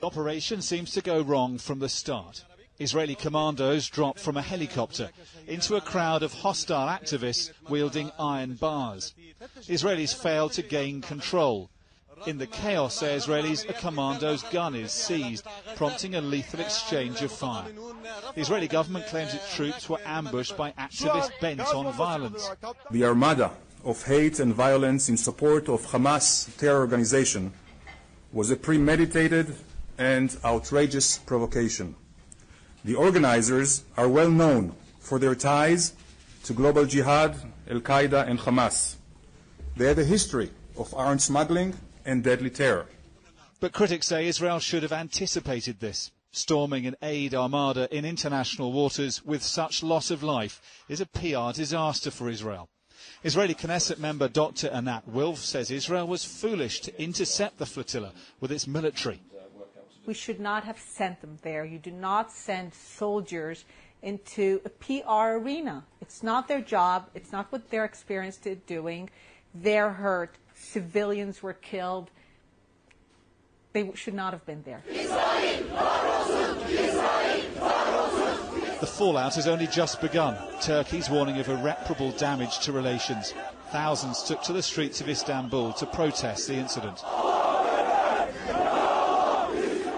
The operation seems to go wrong from the start. Israeli commandos drop from a helicopter into a crowd of hostile activists wielding iron bars. Israelis fail to gain control. In the chaos, say Israelis, a commando's gun is seized, prompting a lethal exchange of fire. The Israeli government claims its troops were ambushed by activists bent on violence. The armada of hate and violence in support of Hamas terror organization was a premeditated and outrageous provocation. The organizers are well known for their ties to global jihad, Al-Qaeda and Hamas. They have a history of arms smuggling and deadly terror. But critics say Israel should have anticipated this. Storming an aid armada in international waters with such loss of life is a PR disaster for Israel. Israeli Knesset member Dr. Anat Wilf says Israel was foolish to intercept the flotilla with its military. We should not have sent them there. You do not send soldiers into a PR arena. It's not their job. It's not what they're experienced at doing. They're hurt. Civilians were killed. They should not have been there. The fallout has only just begun. Turkey's warning of irreparable damage to relations. Thousands took to the streets of Istanbul to protest the incident.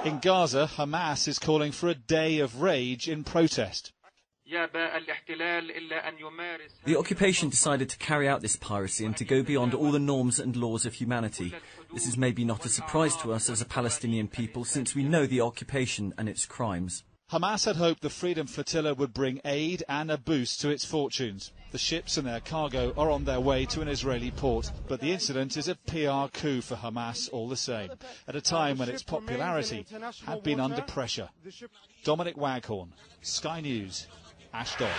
In Gaza, Hamas is calling for a day of rage in protest. The occupation decided to carry out this piracy and to go beyond all the norms and laws of humanity. This is maybe not a surprise to us as a Palestinian people, since we know the occupation and its crimes. Hamas had hoped the Freedom Flotilla would bring aid and a boost to its fortunes. The ships and their cargo are on their way to an Israeli port, but the incident is a PR coup for Hamas all the same, at a time when its popularity had been under pressure. Dominic Waghorn, Sky News, Ashdod.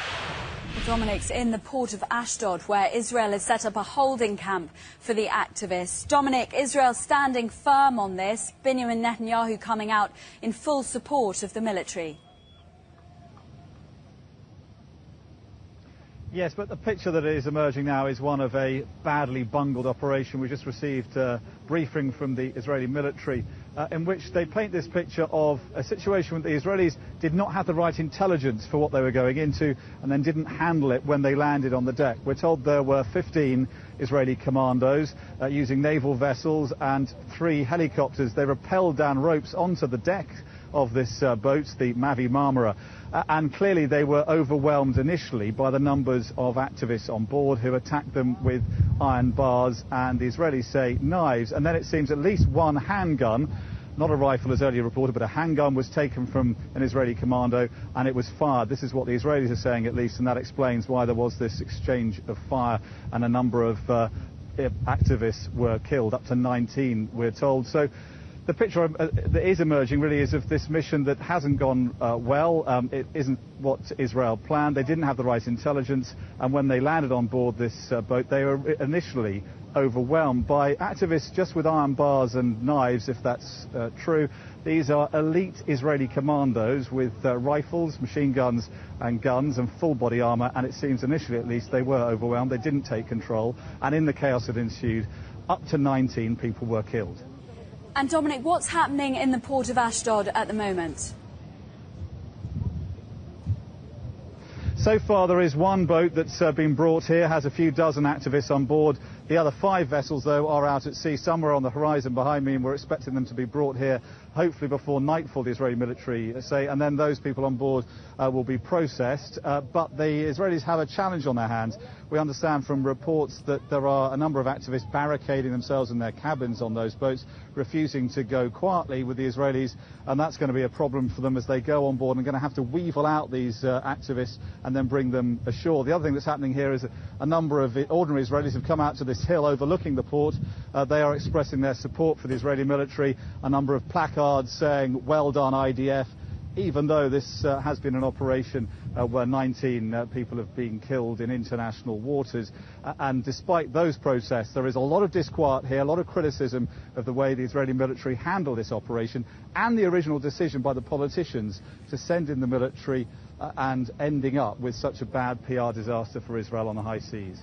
Dominic's in the port of Ashdod, where Israel has set up a holding camp for the activists. Dominic, Israel standing firm on this, Benjamin Netanyahu coming out in full support of the military. Yes, but the picture that is emerging now is one of a badly bungled operation. We just received a briefing from the Israeli military in which they paint this picture of a situation where the Israelis did not have the right intelligence for what they were going into and then didn't handle it when they landed on the deck. We're told there were 15 Israeli commandos using naval vessels and 3 helicopters. They rappelled down ropes onto the deck of this boat, the Mavi Marmara, and clearly they were overwhelmed initially by the numbers of activists on board who attacked them with iron bars and, the Israelis say, knives. And then it seems at least one handgun, not a rifle as earlier reported, but a handgun was taken from an Israeli commando and it was fired. This is what the Israelis are saying at least, and that explains why there was this exchange of fire and a number of activists were killed, up to 19 we're told. So the picture that is emerging really is of this mission that hasn't gone well. It isn't what Israel planned. They didn't have the right intelligence, and when they landed on board this boat, they were initially overwhelmed by activists just with iron bars and knives, if that's true. These are elite Israeli commandos with rifles, machine guns and guns and full body armour, and it seems initially at least they were overwhelmed. They didn't take control, and in the chaos that ensued, up to 19 people were killed. And Dominic, what's happening in the port of Ashdod at the moment? So far there is one boat that's been brought here, has a few dozen activists on board. The other 5 vessels, though, are out at sea. Some are on the horizon behind me, and we're expecting them to be brought here, hopefully before nightfall, the Israeli military say, and then those people on board will be processed. But the Israelis have a challenge on their hands. We understand from reports that there are a number of activists barricading themselves in their cabins on those boats, refusing to go quietly with the Israelis, and that's going to be a problem for them as they go on board and going to have to weevil out these activists and then bring them ashore. The other thing that's happening here is a number of ordinary Israelis have come out to this hill overlooking the port. They are expressing their support for the Israeli military, a number of placards saying, "Well done, IDF," even though this has been an operation where 19 people have been killed in international waters. And despite those protests, there is a lot of disquiet here, a lot of criticism of the way the Israeli military handled this operation and the original decision by the politicians to send in the military and ending up with such a bad PR disaster for Israel on the high seas.